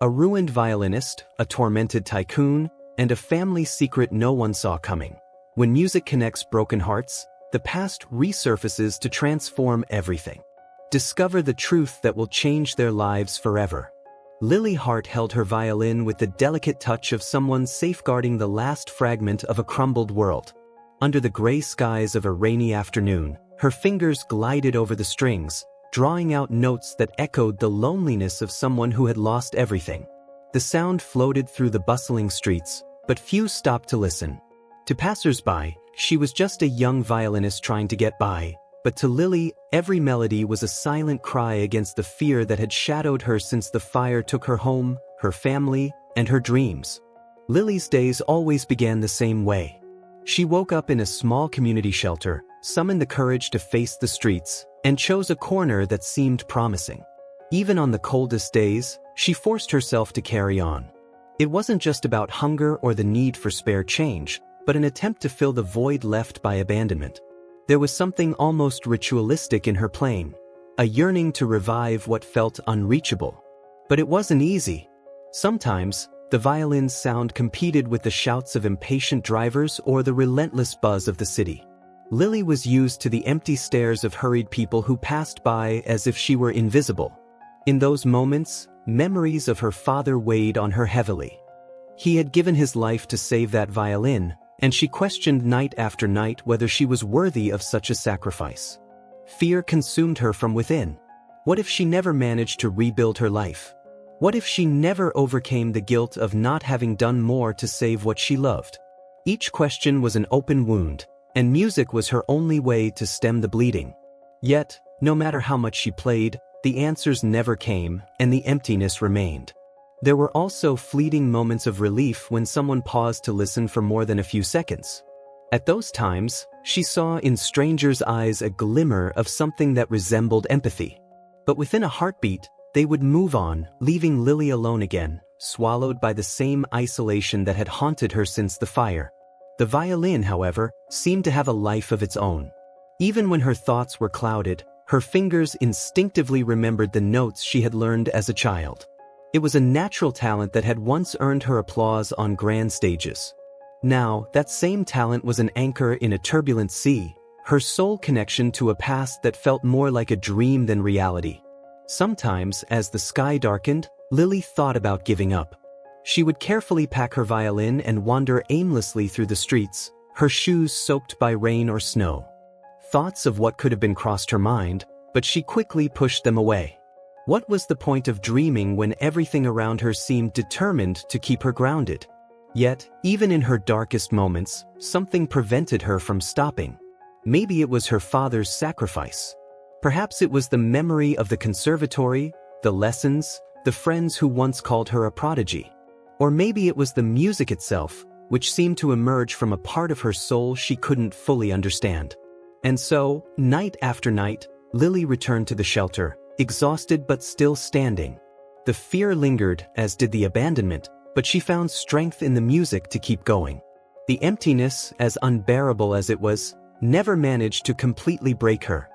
A ruined violinist, a tormented tycoon, and a family secret no one saw coming. When music connects broken hearts, the past resurfaces to transform everything. Discover the truth that will change their lives forever. Lily Hart held her violin with the delicate touch of someone safeguarding the last fragment of a crumbled world. Under the gray skies of a rainy afternoon, her fingers glided over the strings, drawing out notes that echoed the loneliness of someone who had lost everything. The sound floated through the bustling streets, but few stopped to listen. To passers-by, she was just a young violinist trying to get by, but to Lily, every melody was a silent cry against the fear that had shadowed her since the fire took her home, her family, and her dreams. Lily's days always began the same way. She woke up in a small community shelter, summoned the courage to face the streets, and chose a corner that seemed promising. Even on the coldest days, she forced herself to carry on. It wasn't just about hunger or the need for spare change, but an attempt to fill the void left by abandonment. There was something almost ritualistic in her playing, a yearning to revive what felt unreachable. But it wasn't easy. Sometimes, the violin's sound competed with the shouts of impatient drivers or the relentless buzz of the city. Lily was used to the empty stares of hurried people who passed by as if she were invisible. In those moments, memories of her father weighed on her heavily. He had given his life to save that violin, and she questioned night after night whether she was worthy of such a sacrifice. Fear consumed her from within. What if she never managed to rebuild her life? What if she never overcame the guilt of not having done more to save what she loved? Each question was an open wound, and music was her only way to stem the bleeding. Yet, no matter how much she played, the answers never came, and the emptiness remained. There were also fleeting moments of relief when someone paused to listen for more than a few seconds. At those times, she saw in strangers' eyes a glimmer of something that resembled empathy. But within a heartbeat, they would move on, leaving Lily alone again, swallowed by the same isolation that had haunted her since the fire. The violin, however, seemed to have a life of its own. Even when her thoughts were clouded, her fingers instinctively remembered the notes she had learned as a child. It was a natural talent that had once earned her applause on grand stages. Now, that same talent was an anchor in a turbulent sea, her sole connection to a past that felt more like a dream than reality. Sometimes, as the sky darkened, Lily thought about giving up. She would carefully pack her violin and wander aimlessly through the streets, her shoes soaked by rain or snow. Thoughts of what could have been crossed her mind, but she quickly pushed them away. What was the point of dreaming when everything around her seemed determined to keep her grounded? Yet, even in her darkest moments, something prevented her from stopping. Maybe it was her father's sacrifice. Perhaps it was the memory of the conservatory, the lessons, the friends who once called her a prodigy. Or maybe it was the music itself, which seemed to emerge from a part of her soul she couldn't fully understand. And so, night after night, Lily returned to the shelter, exhausted but still standing. The fear lingered, as did the abandonment, but she found strength in the music to keep going. The emptiness, as unbearable as it was, never managed to completely break her.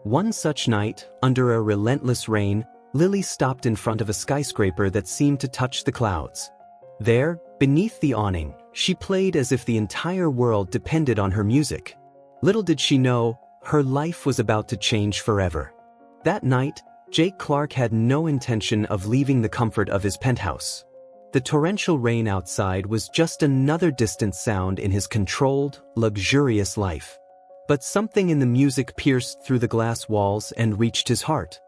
One such night, under a relentless rain, Lily stopped in front of a skyscraper that seemed to touch the clouds. There, beneath the awning, she played as if the entire world depended on her music. Little did she know, her life was about to change forever. That night, Jake Clark had no intention of leaving the comfort of his penthouse. The torrential rain outside was just another distant sound in his controlled, luxurious life. But something in the music pierced through the glass walls and reached his heart.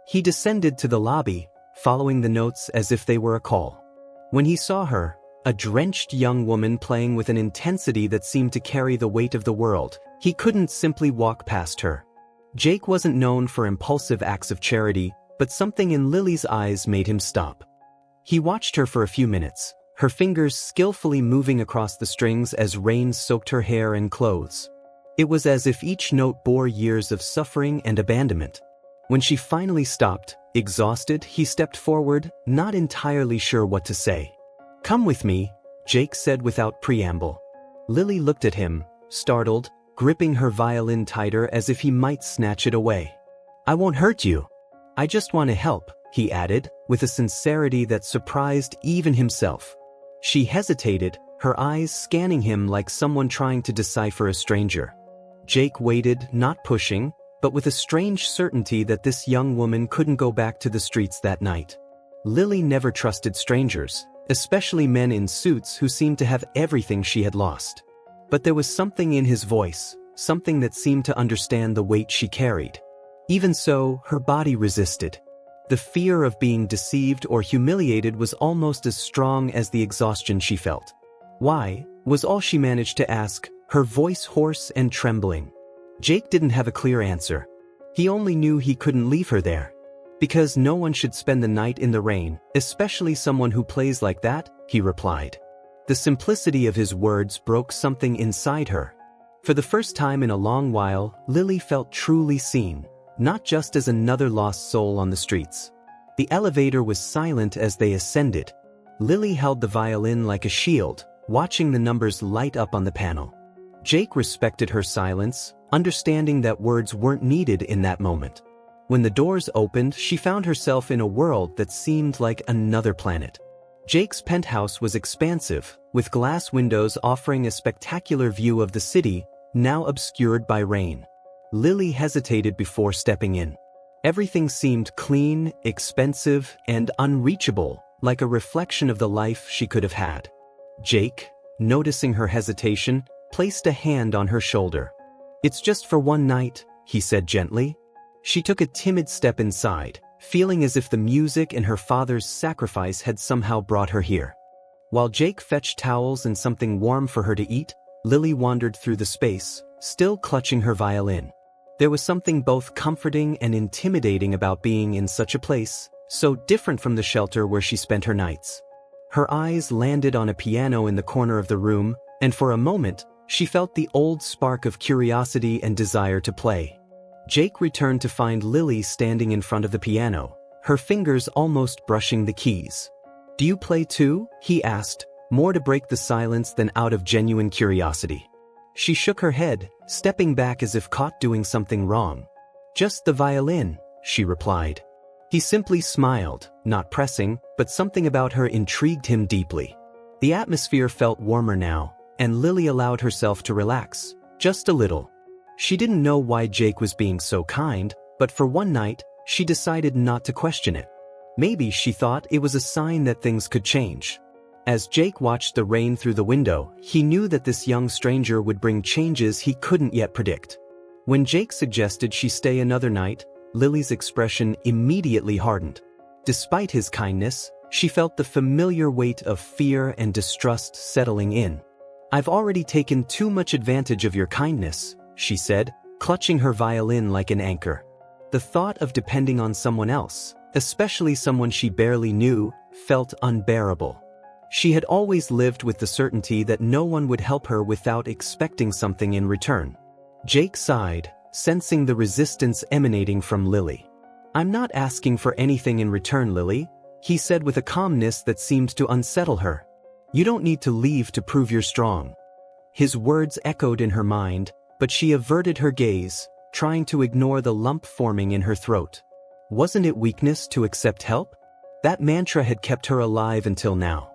He descended to the lobby, following the notes as if they were a call. When he saw her, a drenched young woman playing with an intensity that seemed to carry the weight of the world, he couldn't simply walk past her. Jake wasn't known for impulsive acts of charity, but something in Lily's eyes made him stop. He watched her for a few minutes, her fingers skillfully moving across the strings as rain soaked her hair and clothes. It was as if each note bore years of suffering and abandonment. When she finally stopped, exhausted, he stepped forward, not entirely sure what to say. "Come with me," Jake said without preamble. Lily looked at him, startled, gripping her violin tighter as if he might snatch it away. "I won't hurt you. I just want to help," he added, with a sincerity that surprised even himself. She hesitated, her eyes scanning him like someone trying to decipher a stranger. Jake waited, not pushing, but with a strange certainty that this young woman couldn't go back to the streets that night. Lily never trusted strangers, especially men in suits who seemed to have everything she had lost. But there was something in his voice, something that seemed to understand the weight she carried. Even so, her body resisted. The fear of being deceived or humiliated was almost as strong as the exhaustion she felt. "Why?" was all she managed to ask, her voice hoarse and trembling. Jake didn't have a clear answer. He only knew he couldn't leave her there. "Because no one should spend the night in the rain, especially someone who plays like that," he replied. The simplicity of his words broke something inside her. For the first time in a long while, Lily felt truly seen, not just as another lost soul on the streets. The elevator was silent as they ascended. Lily held the violin like a shield, watching the numbers light up on the panel. Jake respected her silence, understanding that words weren't needed in that moment. When the doors opened, she found herself in a world that seemed like another planet. Jake's penthouse was expansive, with glass windows offering a spectacular view of the city, now obscured by rain. Lily hesitated before stepping in. Everything seemed clean, expensive, and unreachable, like a reflection of the life she could have had. Jake, noticing her hesitation, placed a hand on her shoulder. "It's just for one night," he said gently. She took a timid step inside, feeling as if the music and her father's sacrifice had somehow brought her here. While Jake fetched towels and something warm for her to eat, Lily wandered through the space, still clutching her violin. There was something both comforting and intimidating about being in such a place, so different from the shelter where she spent her nights. Her eyes landed on a piano in the corner of the room, and for a moment, she felt the old spark of curiosity and desire to play. Jake returned to find Lily standing in front of the piano, her fingers almost brushing the keys. "Do you play too?" he asked, more to break the silence than out of genuine curiosity. She shook her head, stepping back as if caught doing something wrong. "Just the violin," she replied. He simply smiled, not pressing, but something about her intrigued him deeply. The atmosphere felt warmer now, and Lily allowed herself to relax, just a little. She didn't know why Jake was being so kind, but for one night, she decided not to question it. Maybe she thought it was a sign that things could change. As Jake watched the rain through the window, he knew that this young stranger would bring changes he couldn't yet predict. When Jake suggested she stay another night, Lily's expression immediately hardened. Despite his kindness, she felt the familiar weight of fear and distrust settling in. "I've already taken too much advantage of your kindness," she said, clutching her violin like an anchor. The thought of depending on someone else, especially someone she barely knew, felt unbearable. She had always lived with the certainty that no one would help her without expecting something in return. Jake sighed, sensing the resistance emanating from Lily. "I'm not asking for anything in return, Lily," he said with a calmness that seemed to unsettle her. "You don't need to leave to prove you're strong." His words echoed in her mind, but she averted her gaze, trying to ignore the lump forming in her throat. Wasn't it weakness to accept help? That mantra had kept her alive until now.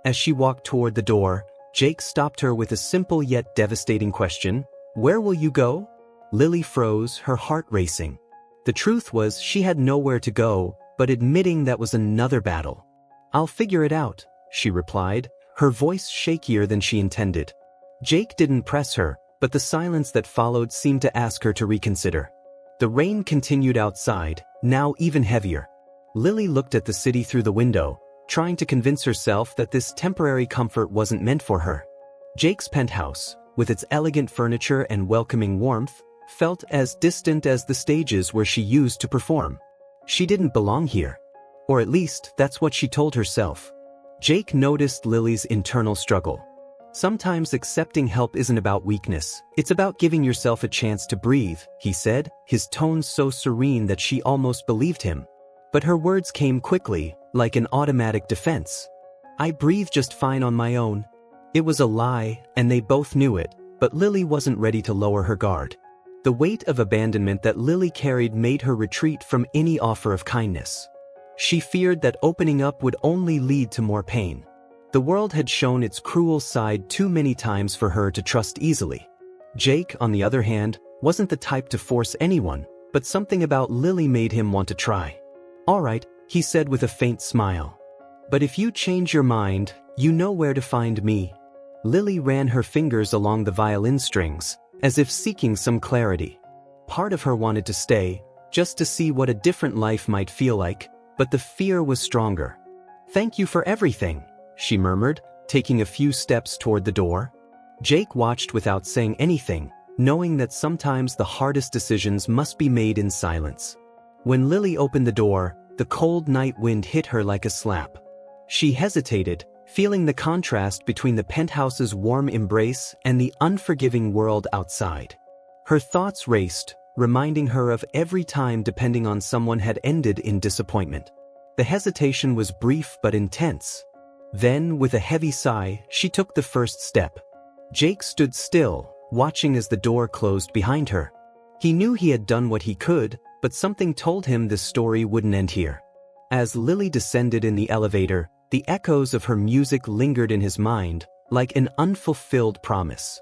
As she walked toward the door, Jake stopped her with a simple yet devastating question. "Where will you go?" Lily froze, her heart racing. The truth was she had nowhere to go, but admitting that was another battle. "I'll figure it out," she replied, her voice shakier than she intended. Jake didn't press her, but the silence that followed seemed to ask her to reconsider. The rain continued outside, now even heavier. Lily looked at the city through the window, trying to convince herself that this temporary comfort wasn't meant for her. Jake's penthouse, with its elegant furniture and welcoming warmth, felt as distant as the stages where she used to perform. She didn't belong here. Or at least, that's what she told herself. Jake noticed Lily's internal struggle. "Sometimes accepting help isn't about weakness, it's about giving yourself a chance to breathe," he said, his tone so serene that she almost believed him. But her words came quickly, like an automatic defense. "I breathe just fine on my own." It was a lie, and they both knew it, but Lily wasn't ready to lower her guard. The weight of abandonment that Lily carried made her retreat from any offer of kindness. She feared that opening up would only lead to more pain. The world had shown its cruel side too many times for her to trust easily. Jake, on the other hand, wasn't the type to force anyone, but something about Lily made him want to try. "All right," he said with a faint smile. "But if you change your mind, you know where to find me." Lily ran her fingers along the violin strings, as if seeking some clarity. Part of her wanted to stay, just to see what a different life might feel like, but the fear was stronger. "Thank you for everything," she murmured, taking a few steps toward the door. Jake watched without saying anything, knowing that sometimes the hardest decisions must be made in silence. When Lily opened the door, the cold night wind hit her like a slap. She hesitated, feeling the contrast between the penthouse's warm embrace and the unforgiving world outside. Her thoughts raced, reminding her of every time depending on someone had ended in disappointment. The hesitation was brief but intense. Then, with a heavy sigh, she took the first step. Jake stood still, watching as the door closed behind her. He knew he had done what he could, but something told him this story wouldn't end here. As Lily descended in the elevator, the echoes of her music lingered in his mind, like an unfulfilled promise.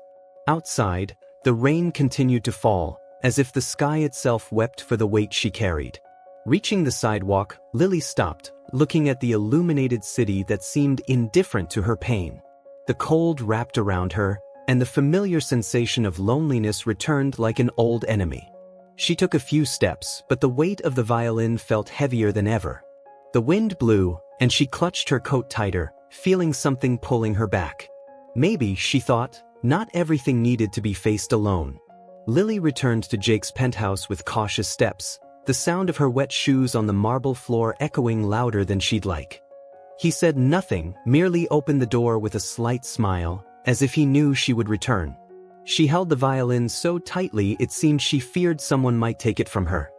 Outside, the rain continued to fall, as if the sky itself wept for the weight she carried. Reaching the sidewalk, Lily stopped, looking at the illuminated city that seemed indifferent to her pain. The cold wrapped around her, and the familiar sensation of loneliness returned like an old enemy. She took a few steps, but the weight of the violin felt heavier than ever. The wind blew, and she clutched her coat tighter, feeling something pulling her back. Maybe, she thought, not everything needed to be faced alone. Lily returned to Jake's penthouse with cautious steps, the sound of her wet shoes on the marble floor echoing louder than she'd like. He said nothing, merely opened the door with a slight smile, as if he knew she would return. She held the violin so tightly it seemed she feared someone might take it from her.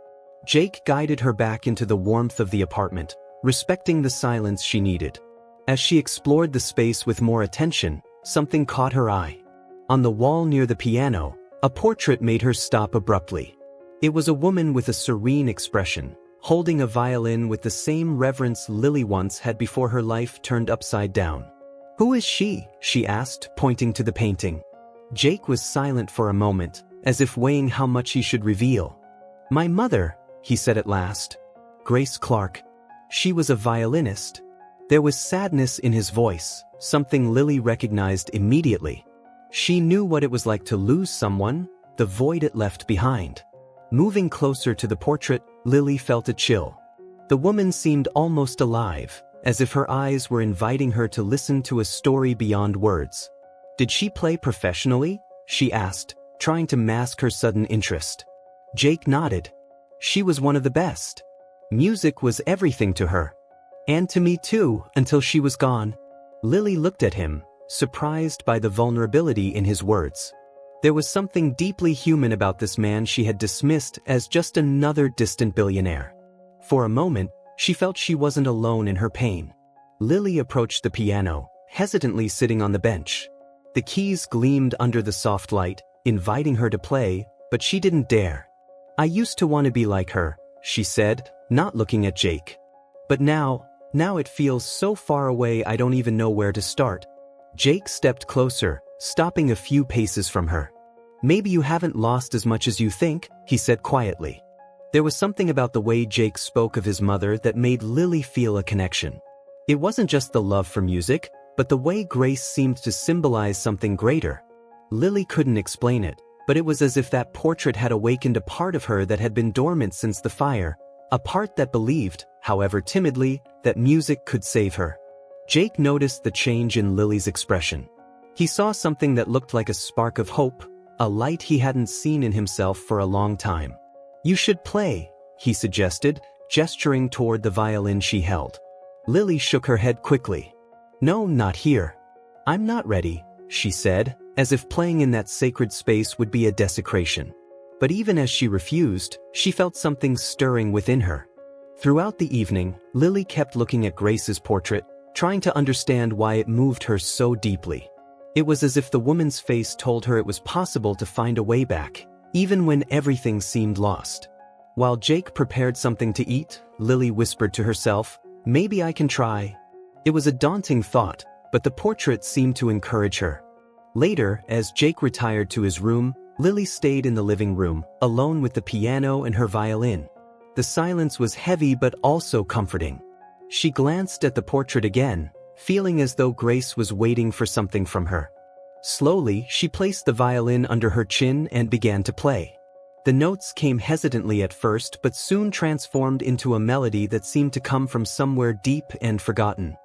Jake guided her back into the warmth of the apartment, respecting the silence she needed. As she explored the space with more attention, something caught her eye. On the wall near the piano, a portrait made her stop abruptly. It was a woman with a serene expression, holding a violin with the same reverence Lily once had before her life turned upside down. "Who is she?" she asked, pointing to the painting. Jake was silent for a moment, as if weighing how much he should reveal. "My mother," he said at last. "Grace Clark. She was a violinist." There was sadness in his voice, something Lily recognized immediately. She knew what it was like to lose someone, the void it left behind. Moving closer to the portrait, Lily felt a chill. The woman seemed almost alive, as if her eyes were inviting her to listen to a story beyond words. "Did she play professionally?" she asked, trying to mask her sudden interest. Jake nodded. "She was one of the best. Music was everything to her. And to me too, until she was gone." Lily looked at him, surprised by the vulnerability in his words. There was something deeply human about this man she had dismissed as just another distant billionaire. For a moment, she felt she wasn't alone in her pain. Lily approached the piano, hesitantly sitting on the bench. The keys gleamed under the soft light, inviting her to play, but she didn't dare. "I used to want to be like her," she said, not looking at Jake. "But now it feels so far away I don't even know where to start." Jake stepped closer, stopping a few paces from her. "Maybe you haven't lost as much as you think," he said quietly. There was something about the way Jake spoke of his mother that made Lily feel a connection. It wasn't just the love for music, but the way Grace seemed to symbolize something greater. Lily couldn't explain it, but it was as if that portrait had awakened a part of her that had been dormant since the fire, a part that believed, however timidly, that music could save her. Jake noticed the change in Lily's expression. He saw something that looked like a spark of hope, a light he hadn't seen in himself for a long time. "You should play," he suggested, gesturing toward the violin she held. Lily shook her head quickly. "No, not here. I'm not ready," she said, as if playing in that sacred space would be a desecration. But even as she refused, she felt something stirring within her. Throughout the evening, Lily kept looking at Grace's portrait, trying to understand why it moved her so deeply. It was as if the woman's face told her it was possible to find a way back, even when everything seemed lost. While Jake prepared something to eat, Lily whispered to herself, "Maybe I can try." It was a daunting thought, but the portrait seemed to encourage her. Later, as Jake retired to his room, Lily stayed in the living room, alone with the piano and her violin. The silence was heavy but also comforting. She glanced at the portrait again, feeling as though Grace was waiting for something from her. Slowly, she placed the violin under her chin and began to play. The notes came hesitantly at first but soon transformed into a melody that seemed to come from somewhere deep and forgotten.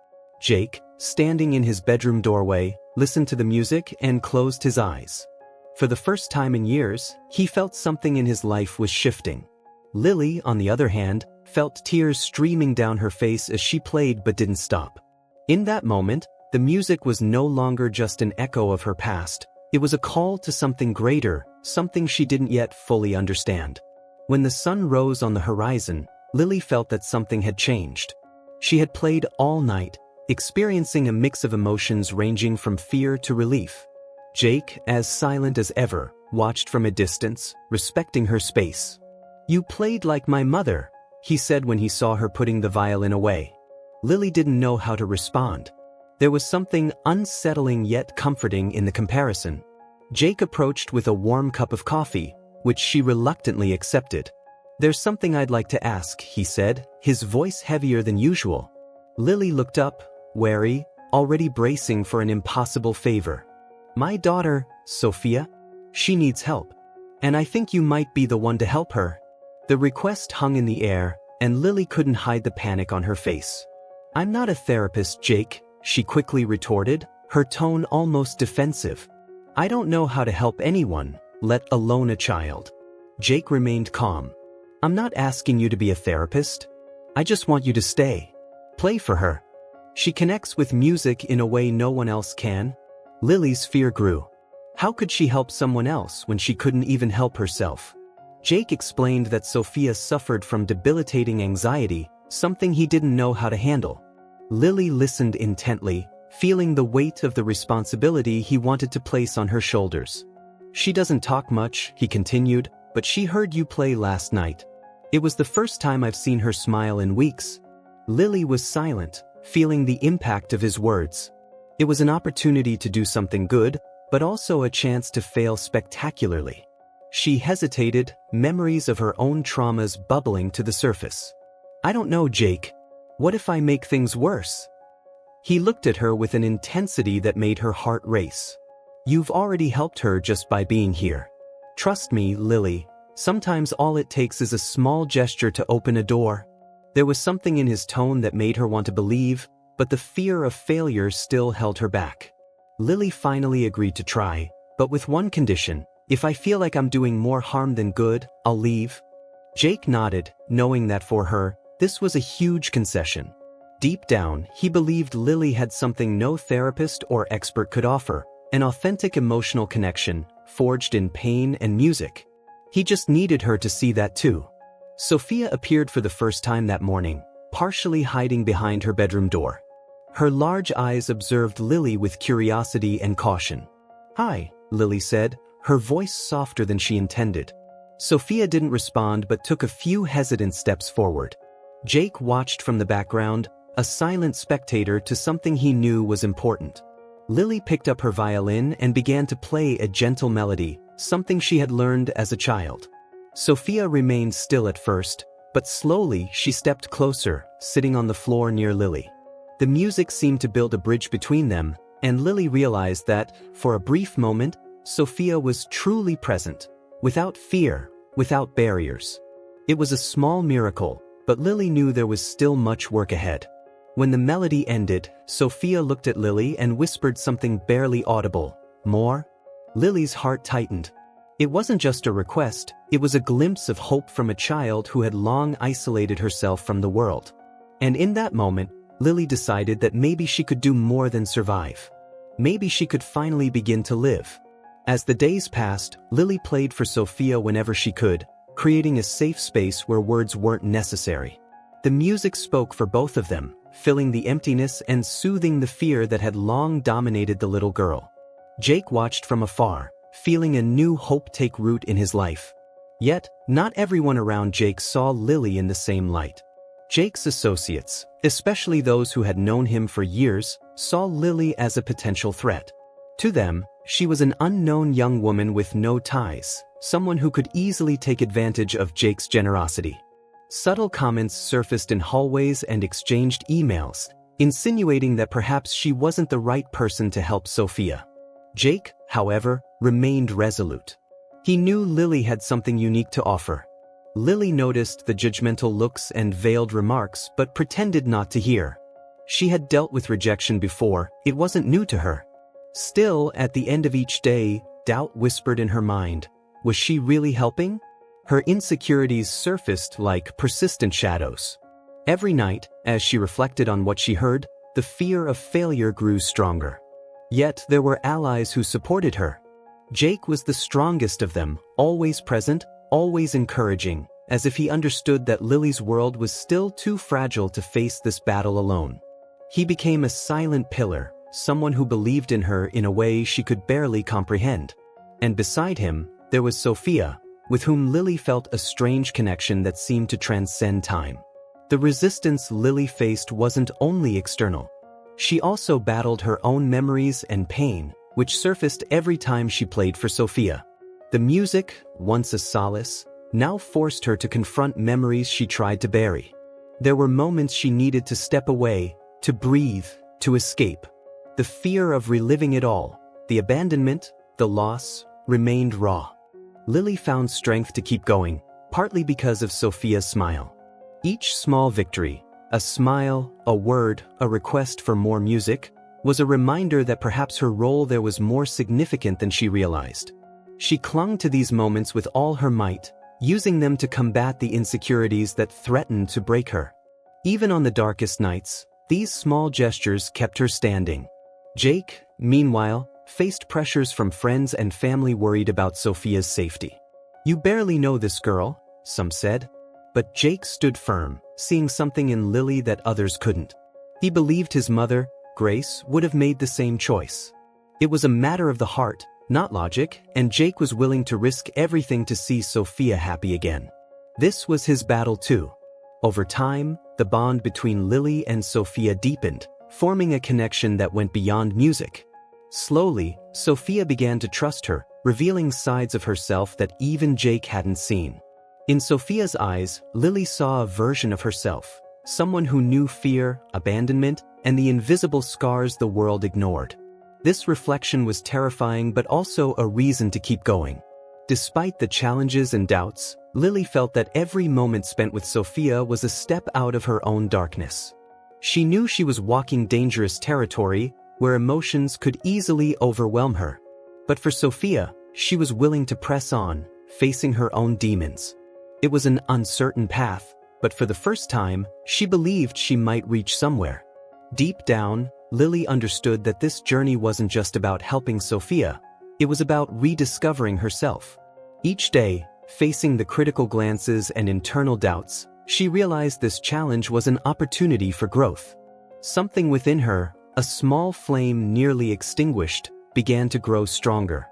Jake, standing in his bedroom doorway, listened to the music and closed his eyes. For the first time in years, he felt something in his life was shifting. Lily, on the other hand, felt tears streaming down her face as she played but didn't stop. In that moment, the music was no longer just an echo of her past. It was a call to something greater, something she didn't yet fully understand. When the sun rose on the horizon, Lily felt that something had changed. She had played all night, experiencing a mix of emotions ranging from fear to relief. Jake, as silent as ever, watched from a distance, respecting her space. "You played like my mother," he said when he saw her putting the violin away. Lily didn't know how to respond. There was something unsettling yet comforting in the comparison. Jake approached with a warm cup of coffee, which she reluctantly accepted. "There's something I'd like to ask," he said, his voice heavier than usual. Lily looked up, wary, already bracing for an impossible favor. "My daughter, Sophia? She needs help. And I think you might be the one to help her." The request hung in the air, and Lily couldn't hide the panic on her face. "I'm not a therapist, Jake," she quickly retorted, her tone almost defensive. "I don't know how to help anyone, let alone a child." Jake remained calm. "I'm not asking you to be a therapist. I just want you to stay. Play for her. She connects with music in a way no one else can." Lily's fear grew. How could she help someone else when she couldn't even help herself? Jake explained that Sophia suffered from debilitating anxiety, something he didn't know how to handle. Lily listened intently, feeling the weight of the responsibility he wanted to place on her shoulders. "She doesn't talk much," he continued, "but she heard you play last night. It was the first time I've seen her smile in weeks." Lily was silent, feeling the impact of his words. It was an opportunity to do something good, but also a chance to fail spectacularly. She hesitated, memories of her own traumas bubbling to the surface. "I don't know, Jake. What if I make things worse?" He looked at her with an intensity that made her heart race. "You've already helped her just by being here. Trust me, Lily, sometimes all it takes is a small gesture to open a door." There was something in his tone that made her want to believe, but the fear of failure still held her back. Lily finally agreed to try, but with one condition: "If I feel like I'm doing more harm than good, I'll leave." Jake nodded, knowing that for her, this was a huge concession. Deep down, he believed Lily had something no therapist or expert could offer, an authentic emotional connection, forged in pain and music. He just needed her to see that too. Sophia appeared for the first time that morning, partially hiding behind her bedroom door. Her large eyes observed Lily with curiosity and caution. "Hi," Lily said, her voice softer than she intended. Sophia didn't respond but took a few hesitant steps forward. Jake watched from the background, a silent spectator to something he knew was important. Lily picked up her violin and began to play a gentle melody, something she had learned as a child. Sophia remained still at first, but slowly she stepped closer, sitting on the floor near Lily. The music seemed to build a bridge between them, and Lily realized that, for a brief moment, Sophia was truly present, without fear, without barriers. It was a small miracle, but Lily knew there was still much work ahead. When the melody ended, Sophia looked at Lily and whispered something barely audible. "More?" Lily's heart tightened. It wasn't just a request, it was a glimpse of hope from a child who had long isolated herself from the world. And in that moment, Lily decided that maybe she could do more than survive. Maybe she could finally begin to live. As the days passed, Lily played for Sophia whenever she could, creating a safe space where words weren't necessary. The music spoke for both of them, filling the emptiness and soothing the fear that had long dominated the little girl. Jake watched from afar, feeling a new hope take root in his life. Yet, not everyone around Jake saw Lily in the same light. Jake's associates, especially those who had known him for years, saw Lily as a potential threat. To them, she was an unknown young woman with no ties, someone who could easily take advantage of Jake's generosity. Subtle comments surfaced in hallways and exchanged emails, insinuating that perhaps she wasn't the right person to help Sophia. Jake, however, remained resolute. He knew Lily had something unique to offer. Lily noticed the judgmental looks and veiled remarks but pretended not to hear. She had dealt with rejection before, it wasn't new to her. Still, at the end of each day, doubt whispered in her mind. Was she really helping? Her insecurities surfaced like persistent shadows. Every night, as she reflected on what she heard, the fear of failure grew stronger. Yet there were allies who supported her. Jake was the strongest of them, always present, always encouraging, as if he understood that Lily's world was still too fragile to face this battle alone. He became a silent pillar, someone who believed in her in a way she could barely comprehend. And beside him, there was Sophia, with whom Lily felt a strange connection that seemed to transcend time. The resistance Lily faced wasn't only external. She also battled her own memories and pain, which surfaced every time she played for Sophia. The music, once a solace, now forced her to confront memories she tried to bury. There were moments she needed to step away, to breathe, to escape. The fear of reliving it all, the abandonment, the loss, remained raw. Lily found strength to keep going, partly because of Sophia's smile. Each small victory, a smile, a word, a request for more music, was a reminder that perhaps her role there was more significant than she realized. She clung to these moments with all her might, using them to combat the insecurities that threatened to break her. Even on the darkest nights, these small gestures kept her standing. Jake, meanwhile, faced pressures from friends and family worried about Sophia's safety. "You barely know this girl," some said. But Jake stood firm, seeing something in Lily that others couldn't. He believed his mother, Grace, would have made the same choice. It was a matter of the heart, not logic, and Jake was willing to risk everything to see Sophia happy again. This was his battle too. Over time, the bond between Lily and Sophia deepened, forming a connection that went beyond music. Slowly, Sophia began to trust her, revealing sides of herself that even Jake hadn't seen. In Sophia's eyes, Lily saw a version of herself, someone who knew fear, abandonment, and the invisible scars the world ignored. This reflection was terrifying but also a reason to keep going. Despite the challenges and doubts, Lily felt that every moment spent with Sophia was a step out of her own darkness. She knew she was walking dangerous territory where emotions could easily overwhelm her. But for Sophia, she was willing to press on, facing her own demons. It was an uncertain path, but for the first time, she believed she might reach somewhere. Deep down, Lily understood that this journey wasn't just about helping Sophia, it was about rediscovering herself. Each day, facing the critical glances and internal doubts, she realized this challenge was an opportunity for growth. Something within her, a small flame nearly extinguished, began to grow stronger.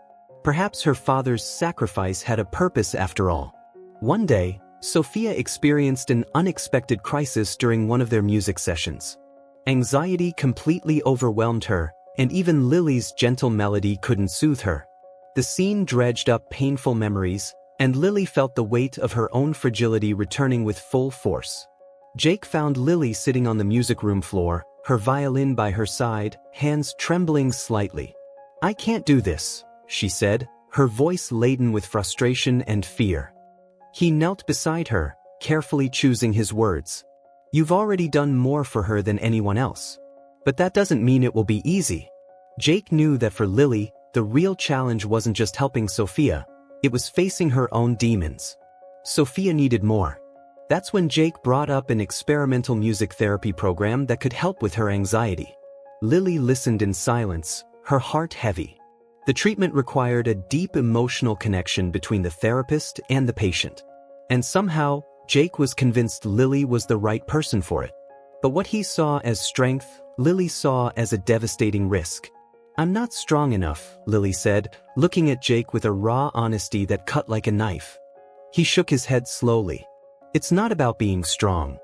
Perhaps her father's sacrifice had a purpose after all. One day, Sophia experienced an unexpected crisis during one of their music sessions. Anxiety completely overwhelmed her, and even Lily's gentle melody couldn't soothe her. The scene dredged up painful memories, and Lily felt the weight of her own fragility returning with full force. Jake found Lily sitting on the music room floor, her violin by her side, hands trembling slightly. "I can't do this," she said, her voice laden with frustration and fear. He knelt beside her, carefully choosing his words. "You've already done more for her than anyone else. But that doesn't mean it will be easy." Jake knew that for Lily, the real challenge wasn't just helping Sophia, it was facing her own demons. Sophia needed more. That's when Jake brought up an experimental music therapy program that could help with her anxiety. Lily listened in silence, her heart heavy. The treatment required a deep emotional connection between the therapist and the patient. And somehow, Jake was convinced Lily was the right person for it. But what he saw as strength, Lily saw as a devastating risk. "I'm not strong enough," Lily said, looking at Jake with a raw honesty that cut like a knife. He shook his head slowly. It's not about being strong.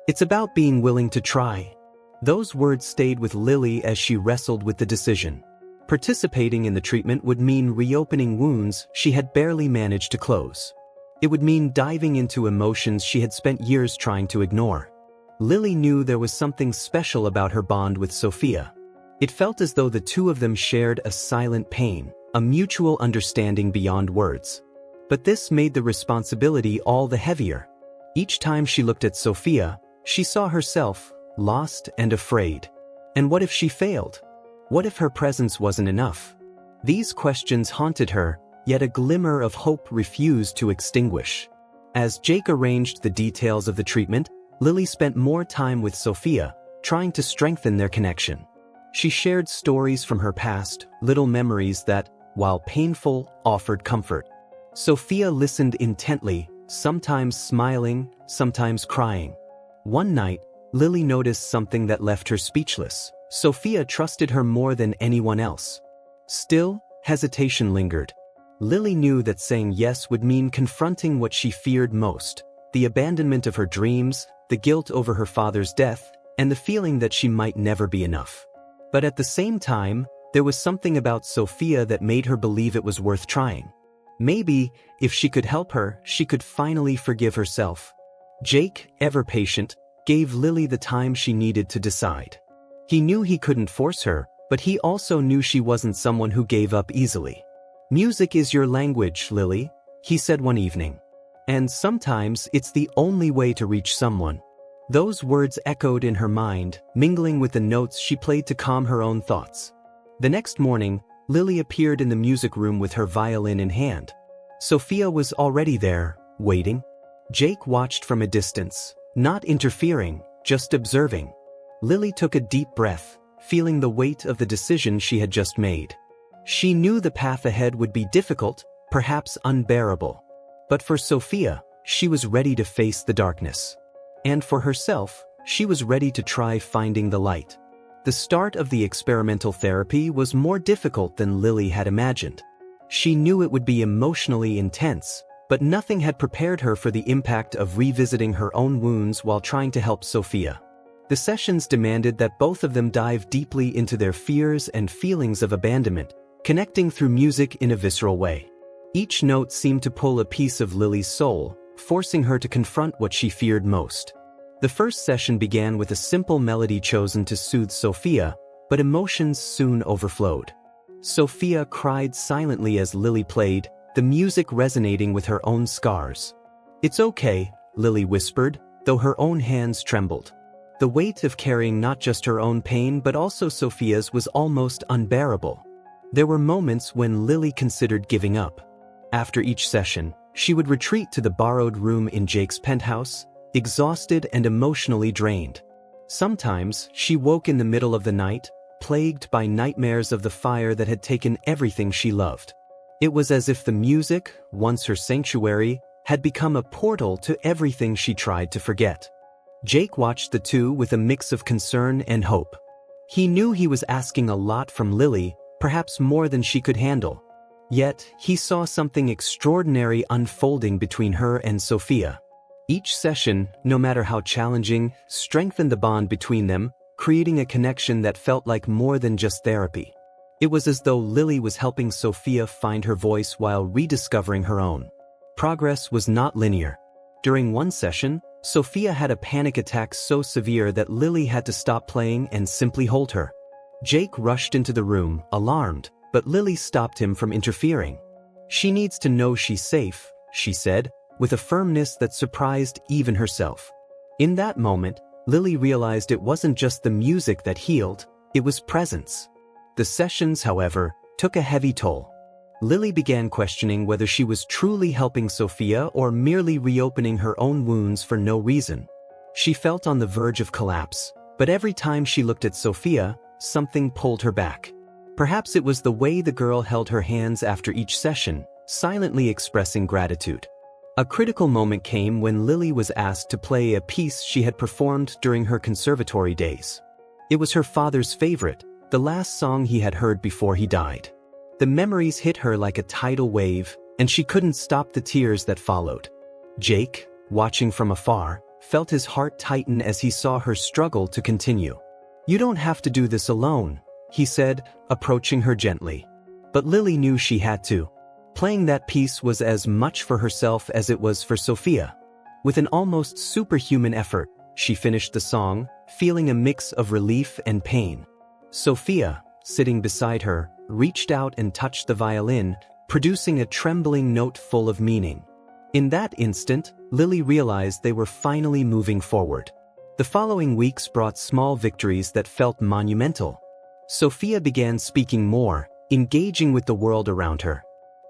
It's about being willing to try. Those words stayed with Lily as she wrestled with the decision. Participating in the treatment would mean reopening wounds she had barely managed to close. It would mean diving into emotions she had spent years trying to ignore. Lily knew there was something special about her bond with Sophia. It felt as though the two of them shared a silent pain, a mutual understanding beyond words. But this made the responsibility all the heavier. Each time she looked at Sophia, she saw herself, lost and afraid. And what if she failed? What if her presence wasn't enough? These questions haunted her, yet a glimmer of hope refused to extinguish. As Jake arranged the details of the treatment, Lily spent more time with Sophia, trying to strengthen their connection. She shared stories from her past, little memories that, while painful, offered comfort. Sophia listened intently, sometimes smiling, sometimes crying. One night, Lily noticed something that left her speechless. Sophia trusted her more than anyone else. Still, hesitation lingered. Lily knew that saying yes would mean confronting what she feared most, the abandonment of her dreams, the guilt over her father's death, and the feeling that she might never be enough. But at the same time, there was something about Sophia that made her believe it was worth trying. Maybe, if she could help her, she could finally forgive herself. Jake, ever patient, gave Lily the time she needed to decide. He knew he couldn't force her, but he also knew she wasn't someone who gave up easily. "Music is your language, Lily," he said one evening. "And sometimes it's the only way to reach someone." Those words echoed in her mind, mingling with the notes she played to calm her own thoughts. The next morning, Lily appeared in the music room with her violin in hand. Sophia was already there, waiting. Jake watched from a distance, not interfering, just observing. Lily took a deep breath, feeling the weight of the decision she had just made. She knew the path ahead would be difficult, perhaps unbearable. But for Sophia, she was ready to face the darkness. And for herself, she was ready to try finding the light. The start of the experimental therapy was more difficult than Lily had imagined. She knew it would be emotionally intense, but nothing had prepared her for the impact of revisiting her own wounds while trying to help Sophia. The sessions demanded that both of them dive deeply into their fears and feelings of abandonment, connecting through music in a visceral way. Each note seemed to pull a piece of Lily's soul, forcing her to confront what she feared most. The first session began with a simple melody chosen to soothe Sophia, but emotions soon overflowed. Sophia cried silently as Lily played, the music resonating with her own scars. "It's okay," Lily whispered, though her own hands trembled. The weight of carrying not just her own pain but also Sophia's was almost unbearable. There were moments when Lily considered giving up. After each session, she would retreat to the borrowed room in Jake's penthouse, exhausted and emotionally drained. Sometimes, she woke in the middle of the night, plagued by nightmares of the fire that had taken everything she loved. It was as if the music, once her sanctuary, had become a portal to everything she tried to forget. Jake watched the two with a mix of concern and hope. He knew he was asking a lot from Lily, perhaps more than she could handle. Yet, he saw something extraordinary unfolding between her and Sophia. Each session, no matter how challenging, strengthened the bond between them, creating a connection that felt like more than just therapy. It was as though Lily was helping Sophia find her voice while rediscovering her own. Progress was not linear. During one session, Sophia had a panic attack so severe that Lily had to stop playing and simply hold her. Jake rushed into the room, alarmed, but Lily stopped him from interfering. "She needs to know she's safe," she said, with a firmness that surprised even herself. In that moment, Lily realized it wasn't just the music that healed, it was presence. The sessions, however, took a heavy toll. Lily began questioning whether she was truly helping Sophia or merely reopening her own wounds for no reason. She felt on the verge of collapse, but every time she looked at Sophia, something pulled her back. Perhaps it was the way the girl held her hands after each session, silently expressing gratitude. A critical moment came when Lily was asked to play a piece she had performed during her conservatory days. It was her father's favorite, the last song he had heard before he died. The memories hit her like a tidal wave, and she couldn't stop the tears that followed. Jake, watching from afar, felt his heart tighten as he saw her struggle to continue. "You don't have to do this alone," he said, approaching her gently. But Lily knew she had to. Playing that piece was as much for herself as it was for Sophia. With an almost superhuman effort, she finished the song, feeling a mix of relief and pain. Sophia, sitting beside her, reached out and touched the violin, producing a trembling note full of meaning. In that instant, Lily realized they were finally moving forward. The following weeks brought small victories that felt monumental. Sophia began speaking more, engaging with the world around her.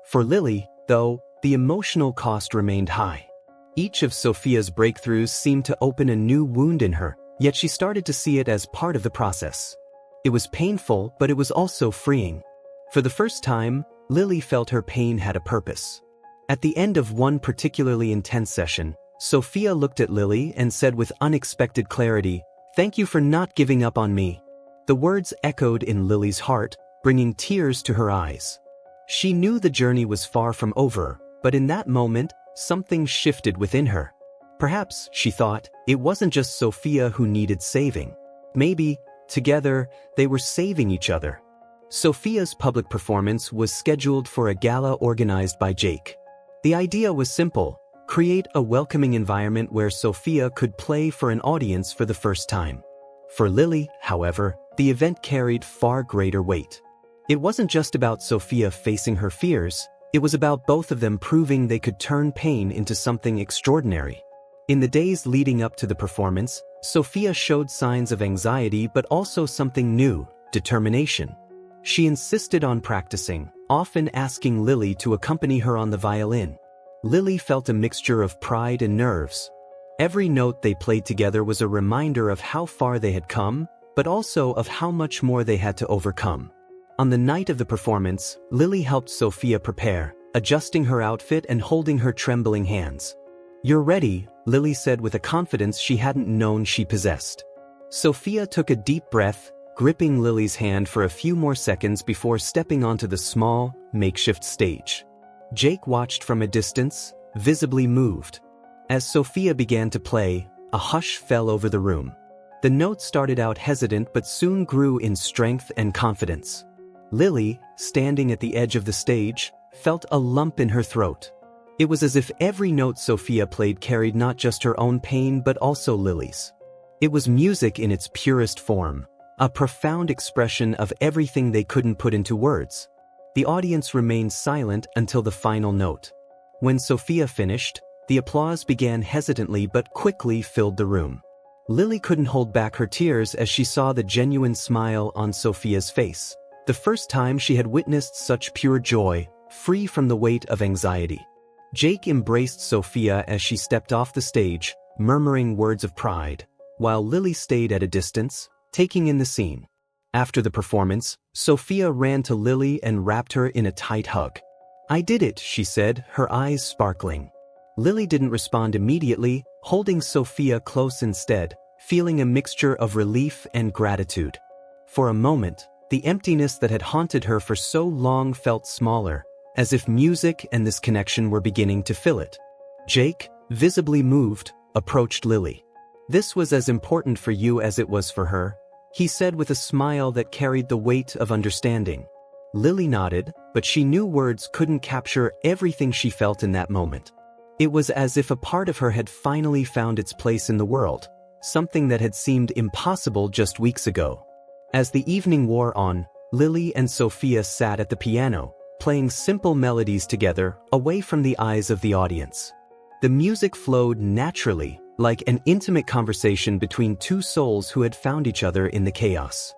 For Lily, though, the emotional cost remained high. Each of Sophia's breakthroughs seemed to open a new wound in her, yet she started to see it as part of the process. It was painful, but it was also freeing. For the first time, Lily felt her pain had a purpose. At the end of one particularly intense session, Sophia looked at Lily and said with unexpected clarity, "Thank you for not giving up on me." The words echoed in Lily's heart, bringing tears to her eyes. She knew the journey was far from over, but in that moment, something shifted within her. Perhaps, she thought, it wasn't just Sophia who needed saving. Maybe, together, they were saving each other. Sophia's public performance was scheduled for a gala organized by Jake. The idea was simple: create a welcoming environment where Sophia could play for an audience for the first time. For Lily, however, the event carried far greater weight. It wasn't just about Sophia facing her fears, it was about both of them proving they could turn pain into something extraordinary. In the days leading up to the performance, Sophia showed signs of anxiety but also something new: determination. She insisted on practicing, often asking Lily to accompany her on the violin. Lily felt a mixture of pride and nerves. Every note they played together was a reminder of how far they had come, but also of how much more they had to overcome. On the night of the performance, Lily helped Sophia prepare, adjusting her outfit and holding her trembling hands. "You're ready," Lily said with a confidence she hadn't known she possessed. Sophia took a deep breath, gripping Lily's hand for a few more seconds before stepping onto the small, makeshift stage. Jake watched from a distance, visibly moved. As Sophia began to play, a hush fell over the room. The notes started out hesitant but soon grew in strength and confidence. Lily, standing at the edge of the stage, felt a lump in her throat. It was as if every note Sophia played carried not just her own pain but also Lily's. It was music in its purest form, a profound expression of everything they couldn't put into words. The audience remained silent until the final note. When Sophia finished, the applause began hesitantly but quickly filled the room. Lily couldn't hold back her tears as she saw the genuine smile on Sophia's face. The first time she had witnessed such pure joy, free from the weight of anxiety. Jake embraced Sophia as she stepped off the stage, murmuring words of pride, while Lily stayed at a distance, taking in the scene. After the performance, Sophia ran to Lily and wrapped her in a tight hug. "I did it," she said, her eyes sparkling. Lily didn't respond immediately, holding Sophia close instead, feeling a mixture of relief and gratitude. For a moment, the emptiness that had haunted her for so long felt smaller, as if music and this connection were beginning to fill it. Jake, visibly moved, approached Lily. "This was as important for you as it was for her," he said with a smile that carried the weight of understanding. Lily nodded, but she knew words couldn't capture everything she felt in that moment. It was as if a part of her had finally found its place in the world, something that had seemed impossible just weeks ago. As the evening wore on, Lily and Sophia sat at the piano, playing simple melodies together, away from the eyes of the audience. The music flowed naturally, like an intimate conversation between two souls who had found each other in the chaos.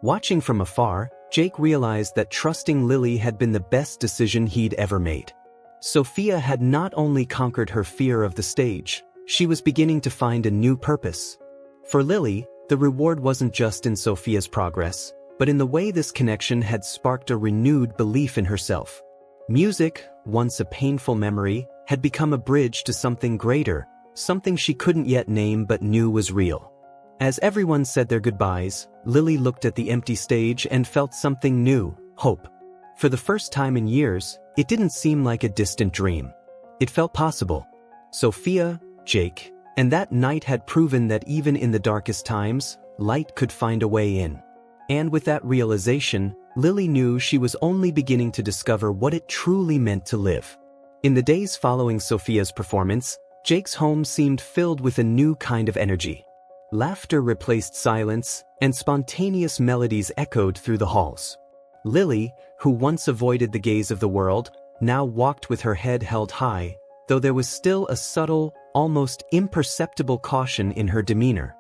Watching from afar, Jake realized that trusting Lily had been the best decision he'd ever made. Sophia had not only conquered her fear of the stage, she was beginning to find a new purpose. For Lily, the reward wasn't just in Sophia's progress, but in the way this connection had sparked a renewed belief in herself. Music, once a painful memory, had become a bridge to something greater, something she couldn't yet name but knew was real. As everyone said their goodbyes, Lily looked at the empty stage and felt something new: hope. For the first time in years, it didn't seem like a distant dream. It felt possible. Sophia, Jake, and that night had proven that even in the darkest times, light could find a way in. And with that realization, Lily knew she was only beginning to discover what it truly meant to live. In the days following Sophia's performance, Jake's home seemed filled with a new kind of energy. Laughter replaced silence, and spontaneous melodies echoed through the halls. Lily, who once avoided the gaze of the world, now walked with her head held high, though there was still a subtle, almost imperceptible caution in her demeanor.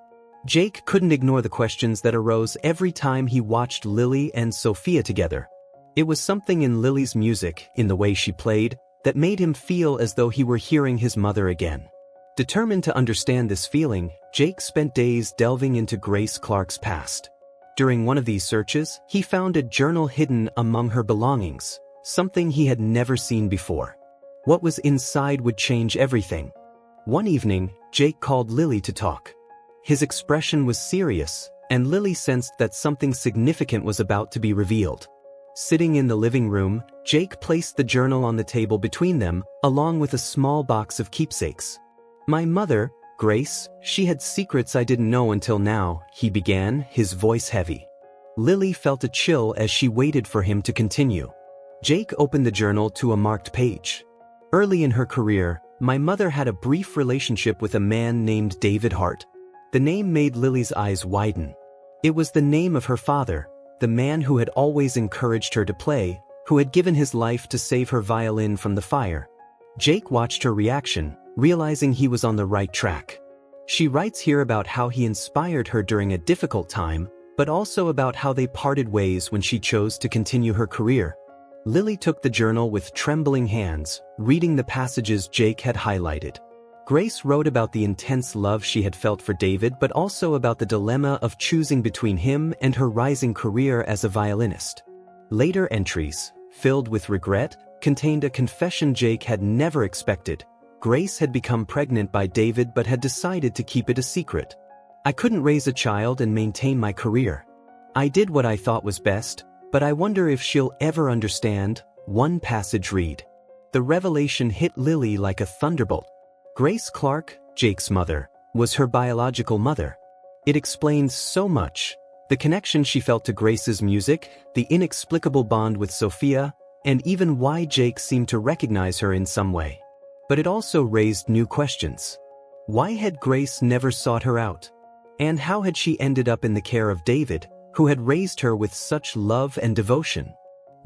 Jake couldn't ignore the questions that arose every time he watched Lily and Sophia together. It was something in Lily's music, in the way she played, that made him feel as though he were hearing his mother again. Determined to understand this feeling, Jake spent days delving into Grace Clark's past. During one of these searches, he found a journal hidden among her belongings, something he had never seen before. What was inside would change everything. One evening, Jake called Lily to talk. His expression was serious, and Lily sensed that something significant was about to be revealed. Sitting in the living room, Jake placed the journal on the table between them, along with a small box of keepsakes. "My mother, Grace, she had secrets I didn't know until now," he began, his voice heavy. Lily felt a chill as she waited for him to continue. Jake opened the journal to a marked page. "Early in her career, my mother had a brief relationship with a man named David Hart." The name made Lily's eyes widen. It was the name of her father, the man who had always encouraged her to play, who had given his life to save her violin from the fire. Jake watched her reaction, realizing he was on the right track. She writes here about how he inspired her during a difficult time, but also about how they parted ways when she chose to continue her career. Lily took the journal with trembling hands, reading the passages Jake had highlighted. Grace wrote about the intense love she had felt for David, but also about the dilemma of choosing between him and her rising career as a violinist. Later entries, filled with regret, contained a confession Jake had never expected. Grace had become pregnant by David but had decided to keep it a secret. "I couldn't raise a child and maintain my career. I did what I thought was best, but I wonder if she'll ever understand," one passage read. The revelation hit Lily like a thunderbolt. Grace Clark, Jake's mother, was her biological mother. It explains so much: the connection she felt to Grace's music, the inexplicable bond with Sophia, and even why Jake seemed to recognize her in some way. But it also raised new questions. Why had Grace never sought her out? And how had she ended up in the care of David, who had raised her with such love and devotion?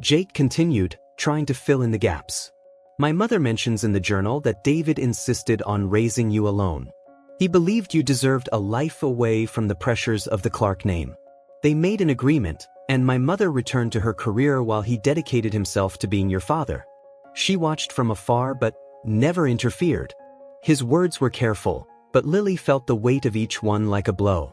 Jake continued, trying to fill in the gaps. "My mother mentions in the journal that David insisted on raising you alone. He believed you deserved a life away from the pressures of the Clark name. They made an agreement, and my mother returned to her career while he dedicated himself to being your father. She watched from afar but never interfered." His words were careful, but Lily felt the weight of each one like a blow.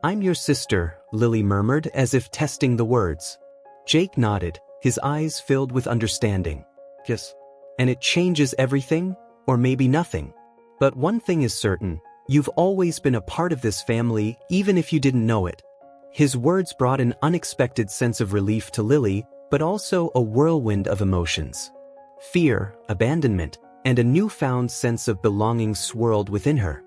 "I'm your sister," Lily murmured, as if testing the words. Jake nodded, his eyes filled with understanding. "Yes. And it changes everything, or maybe nothing. But one thing is certain, you've always been a part of this family, even if you didn't know it." His words brought an unexpected sense of relief to Lily, but also a whirlwind of emotions. Fear, abandonment, and a newfound sense of belonging swirled within her.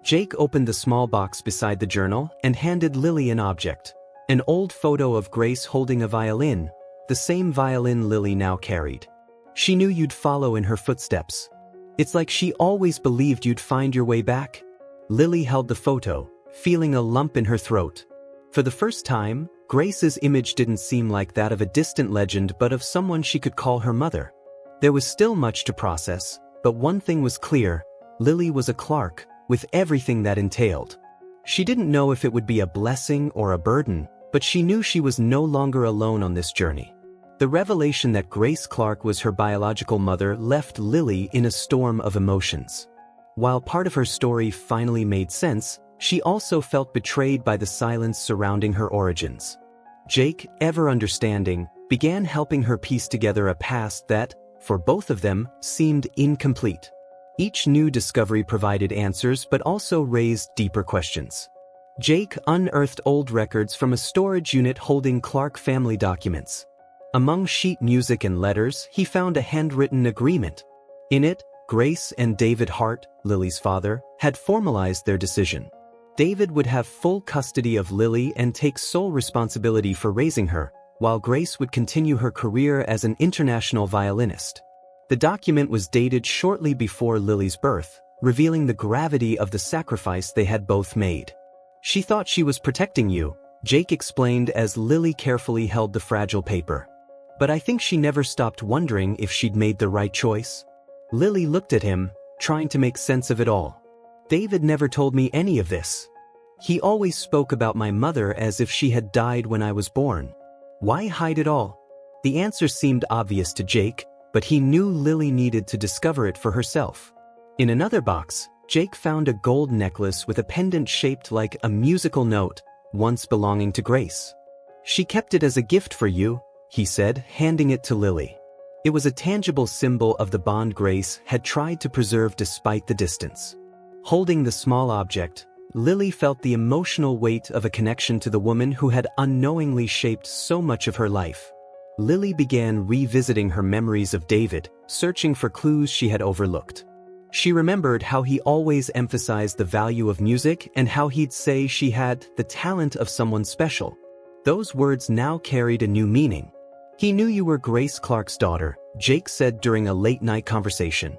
Jake opened the small box beside the journal and handed Lily an object. An old photo of Grace holding a violin, the same violin Lily now carried. "She knew you'd follow in her footsteps. It's like she always believed you'd find your way back." Lily held the photo, feeling a lump in her throat. For the first time, Grace's image didn't seem like that of a distant legend but of someone she could call her mother. There was still much to process, but one thing was clear: Lily was a Clark, with everything that entailed. She didn't know if it would be a blessing or a burden, but she knew she was no longer alone on this journey. The revelation that Grace Clark was her biological mother left Lily in a storm of emotions. While part of her story finally made sense, she also felt betrayed by the silence surrounding her origins. Jake, ever understanding, began helping her piece together a past that, for both of them, seemed incomplete. Each new discovery provided answers but also raised deeper questions. Jake unearthed old records from a storage unit holding Clark family documents. Among sheet music and letters, he found a handwritten agreement. In it, Grace and David Hart, Lily's father, had formalized their decision. David would have full custody of Lily and take sole responsibility for raising her, while Grace would continue her career as an international violinist. The document was dated shortly before Lily's birth, revealing the gravity of the sacrifice they had both made. "She thought she was protecting you," Jake explained as Lily carefully held the fragile paper. "But I think she never stopped wondering if she'd made the right choice." Lily looked at him, trying to make sense of it all. "David never told me any of this. He always spoke about my mother as if she had died when I was born. Why hide it all?" The answer seemed obvious to Jake, but he knew Lily needed to discover it for herself. In another box, Jake found a gold necklace with a pendant shaped like a musical note, once belonging to Grace. "She kept it as a gift for you," he said, handing it to Lily. It was a tangible symbol of the bond Grace had tried to preserve despite the distance. Holding the small object, Lily felt the emotional weight of a connection to the woman who had unknowingly shaped so much of her life. Lily began revisiting her memories of David, searching for clues she had overlooked. She remembered how he always emphasized the value of music and how he'd say she had the talent of someone special. Those words now carried a new meaning. "He knew you were Grace Clark's daughter," Jake said during a late-night conversation.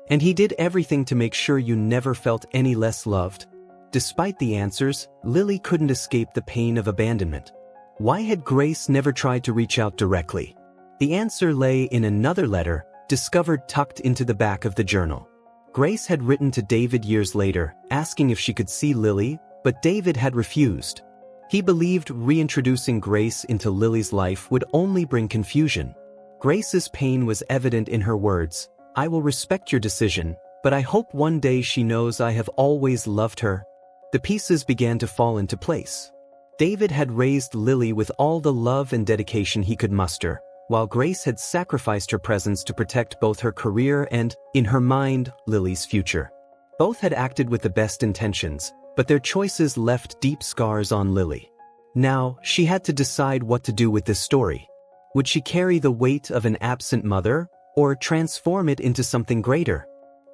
"And he did everything to make sure you never felt any less loved." Despite the answers, Lily couldn't escape the pain of abandonment. Why had Grace never tried to reach out directly? The answer lay in another letter, discovered tucked into the back of the journal. Grace had written to David years later, asking if she could see Lily, but David had refused. He believed reintroducing Grace into Lily's life would only bring confusion. Grace's pain was evident in her words, "I will respect your decision, but I hope one day she knows I have always loved her." The pieces began to fall into place. David had raised Lily with all the love and dedication he could muster, while Grace had sacrificed her presence to protect both her career and, in her mind, Lily's future. Both had acted with the best intentions, but their choices left deep scars on Lily. Now, she had to decide what to do with this story. Would she carry the weight of an absent mother, or transform it into something greater?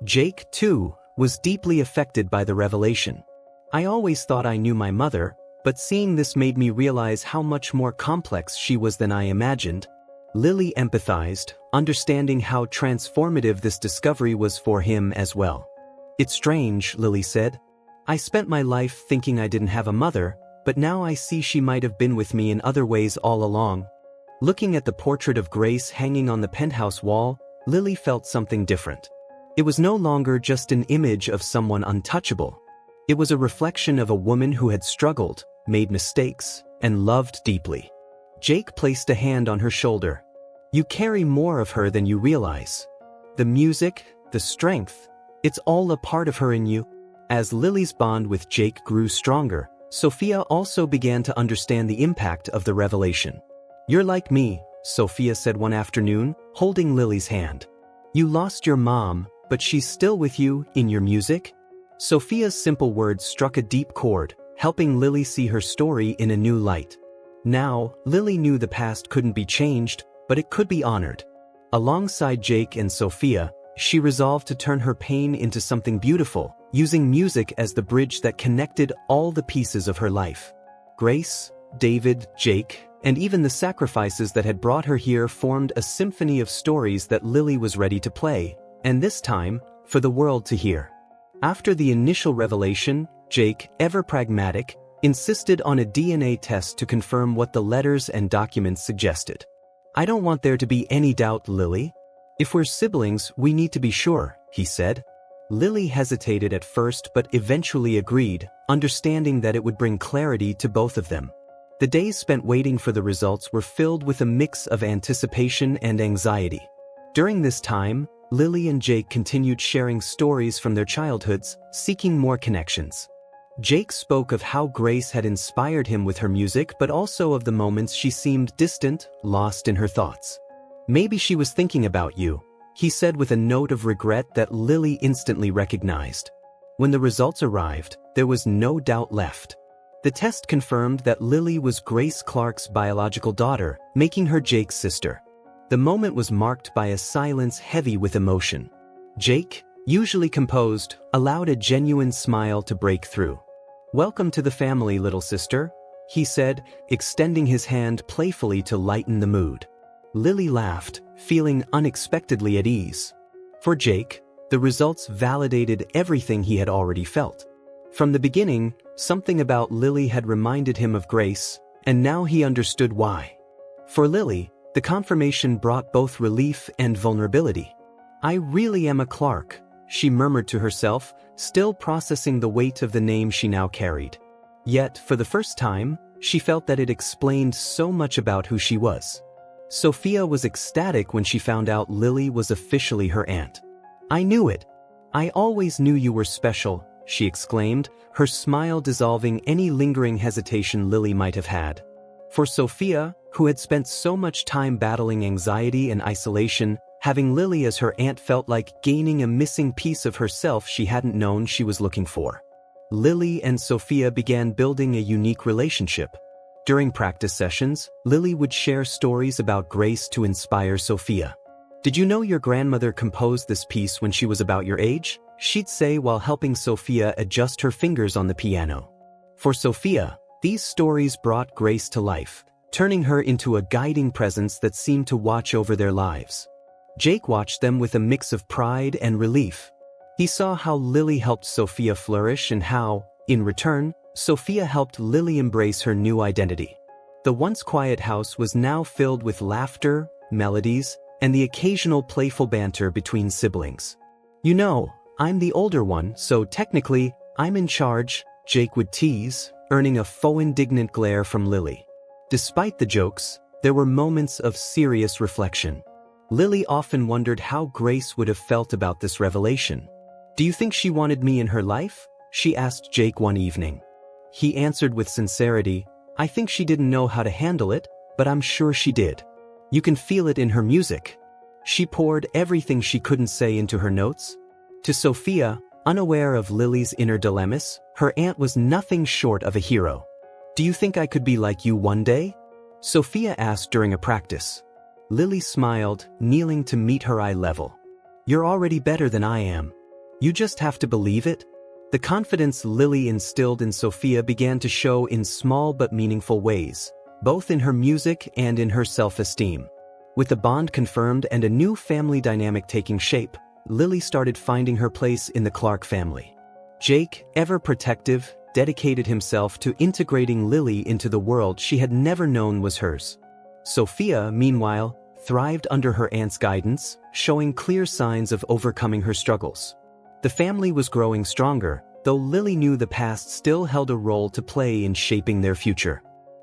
Jake, too, was deeply affected by the revelation. "I always thought I knew my mother, but seeing this made me realize how much more complex she was than I imagined." Lily empathized, understanding how transformative this discovery was for him as well. "It's strange," Lily said. "I spent my life thinking I didn't have a mother, but now I see she might have been with me in other ways all along." Looking at the portrait of Grace hanging on the penthouse wall, Lily felt something different. It was no longer just an image of someone untouchable. It was a reflection of a woman who had struggled, made mistakes, and loved deeply. Jake placed a hand on her shoulder. "You carry more of her than you realize. The music, the strength, it's all a part of her in you." As Lily's bond with Jake grew stronger, Sophia also began to understand the impact of the revelation. "You're like me," Sophia said one afternoon, holding Lily's hand. "You lost your mom, but she's still with you in your music." Sophia's simple words struck a deep chord, helping Lily see her story in a new light. Now, Lily knew the past couldn't be changed, but it could be honored. Alongside Jake and Sophia, she resolved to turn her pain into something beautiful, using music as the bridge that connected all the pieces of her life. Grace, David, Jake, and even the sacrifices that had brought her here formed a symphony of stories that Lily was ready to play, and this time, for the world to hear. After the initial revelation, Jake, ever pragmatic, insisted on a DNA test to confirm what the letters and documents suggested. "I don't want there to be any doubt, Lily. If we're siblings, we need to be sure," he said. Lily hesitated at first but eventually agreed, understanding that it would bring clarity to both of them. The days spent waiting for the results were filled with a mix of anticipation and anxiety. During this time, Lily and Jake continued sharing stories from their childhoods, seeking more connections. Jake spoke of how Grace had inspired him with her music, but also of the moments she seemed distant, lost in her thoughts. "Maybe she was thinking about you," he said with a note of regret that Lily instantly recognized. When the results arrived, there was no doubt left. The test confirmed that Lily was Grace Clark's biological daughter, making her Jake's sister. The moment was marked by a silence heavy with emotion. Jake, usually composed, allowed a genuine smile to break through. "Welcome to the family, little sister," he said, extending his hand playfully to lighten the mood. Lily laughed, feeling unexpectedly at ease. For Jake, the results validated everything he had already felt. From the beginning, something about Lily had reminded him of Grace, and now he understood why. For Lily, the confirmation brought both relief and vulnerability. "I really am a Clark," she murmured to herself, still processing the weight of the name she now carried. Yet, for the first time, she felt that it explained so much about who she was. Sophia was ecstatic when she found out Lily was officially her aunt. "I knew it. I always knew you were special," she exclaimed, her smile dissolving any lingering hesitation Lily might have had. For Sophia, who had spent so much time battling anxiety and isolation, having Lily as her aunt felt like gaining a missing piece of herself she hadn't known she was looking for. Lily and Sophia began building a unique relationship. During practice sessions, Lily would share stories about Grace to inspire Sophia. "Did you know your grandmother composed this piece when she was about your age?" she'd say while helping Sophia adjust her fingers on the piano. For Sophia, these stories brought Grace to life, turning her into a guiding presence that seemed to watch over their lives. Jake watched them with a mix of pride and relief. He saw how Lily helped Sophia flourish and how, in return, Sophia helped Lily embrace her new identity. The once quiet house was now filled with laughter, melodies, and the occasional playful banter between siblings. "You know, I'm the older one, so technically, I'm in charge," Jake would tease, earning a faux indignant glare from Lily. Despite the jokes, there were moments of serious reflection. Lily often wondered how Grace would have felt about this revelation. "Do you think she wanted me in her life?" she asked Jake one evening. He answered with sincerity, "I think she didn't know how to handle it, but I'm sure she did. You can feel it in her music." She poured everything she couldn't say into her notes. To Sophia, unaware of Lily's inner dilemmas, her aunt was nothing short of a hero. "Do you think I could be like you one day?" Sophia asked during a practice. Lily smiled, kneeling to meet her eye level. "You're already better than I am. You just have to believe it." The confidence Lily instilled in Sophia began to show in small but meaningful ways, both in her music and in her self-esteem. With the bond confirmed and a new family dynamic taking shape, Lily started finding her place in the Clark family. Jake, ever protective, dedicated himself to integrating Lily into the world she had never known was hers. Sophia, meanwhile, thrived under her aunt's guidance, showing clear signs of overcoming her struggles. The family was growing stronger, though Lily knew the past still held a role to play in shaping their future.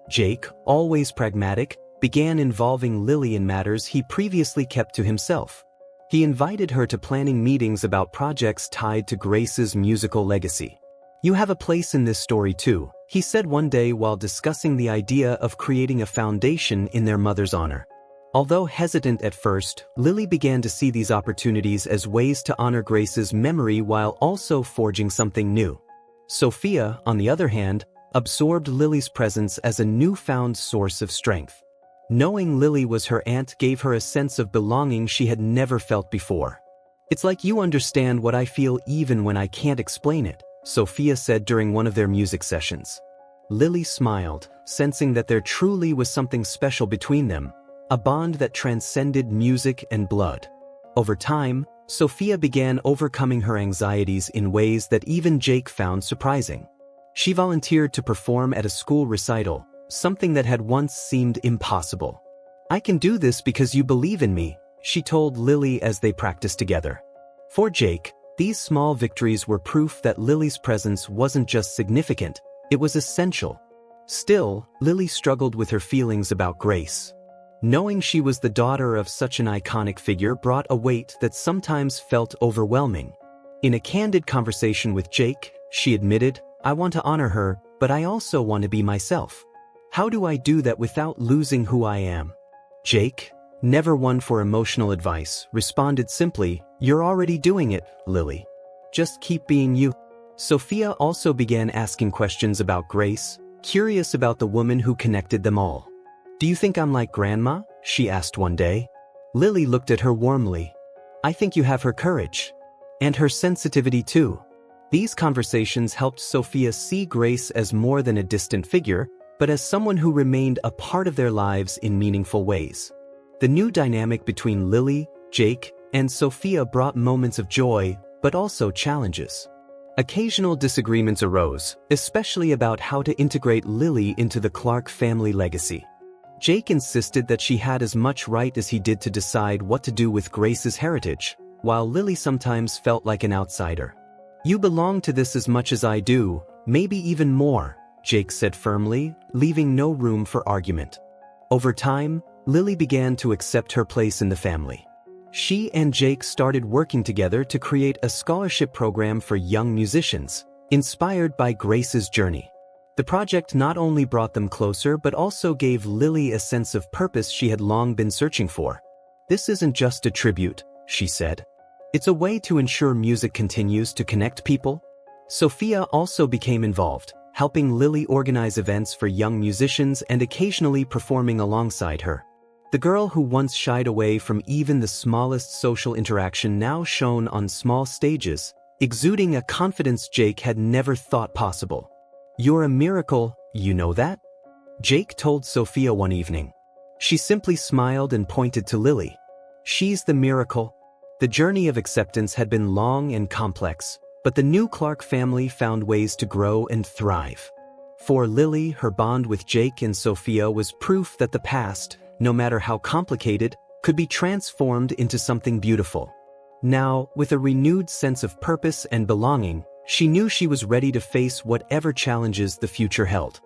Jake, always pragmatic, began involving Lily in matters he previously kept to himself. He invited her to planning meetings about projects tied to Grace's musical legacy. "You have a place in this story too," he said one day while discussing the idea of creating a foundation in their mother's honor. Although hesitant at first, Lily began to see these opportunities as ways to honor Grace's memory while also forging something new. Sophia, on the other hand, absorbed Lily's presence as a newfound source of strength. Knowing Lily was her aunt gave her a sense of belonging she had never felt before. "It's like you understand what I feel even when I can't explain it," Sophia said during one of their music sessions. Lily smiled, sensing that there truly was something special between them, a bond that transcended music and blood. Over time, Sophia began overcoming her anxieties in ways that even Jake found surprising. She volunteered to perform at a school recital, something that had once seemed impossible. "I can do this because you believe in me," she told Lily as they practiced together. For Jake, these small victories were proof that Lily's presence wasn't just significant, it was essential. Still, Lily struggled with her feelings about Grace. Knowing she was the daughter of such an iconic figure brought a weight that sometimes felt overwhelming. In a candid conversation with Jake, she admitted, "I want to honor her, but I also want to be myself. How do I do that without losing who I am?" Jake, never one for emotional advice, responded simply, "You're already doing it, Lily. Just keep being you." Sophia also began asking questions about Grace, curious about the woman who connected them all. "Do you think I'm like Grandma?" she asked one day. Lily looked at her warmly. "I think you have her courage. And her sensitivity too. These conversations helped Sophia see Grace as more than a distant figure, but as someone who remained a part of their lives in meaningful ways. The new dynamic between Lily, Jake, and Sophia brought moments of joy, but also challenges. Occasional disagreements arose, especially about how to integrate Lily into the Clark family legacy. Jake insisted that she had as much right as he did to decide what to do with Grace's heritage, while Lily sometimes felt like an outsider. "You belong to this as much as I do, maybe even more," Jake said firmly, leaving no room for argument. Over time, Lily began to accept her place in the family. She and Jake started working together to create a scholarship program for young musicians, inspired by Grace's journey. The project not only brought them closer but also gave Lily a sense of purpose she had long been searching for. "This isn't just a tribute," she said. "It's a way to ensure music continues to connect people." Sophia also became involved, helping Lily organize events for young musicians and occasionally performing alongside her. The girl who once shied away from even the smallest social interaction now shone on small stages, exuding a confidence Jake had never thought possible. "You're a miracle, you know that?" Jake told Sophia one evening. She simply smiled and pointed to Lily. "She's the miracle." The journey of acceptance had been long and complex, but the new Clark family found ways to grow and thrive. For Lily, her bond with Jake and Sophia was proof that the past, no matter how complicated, could be transformed into something beautiful. Now, with a renewed sense of purpose and belonging, she knew she was ready to face whatever challenges the future held.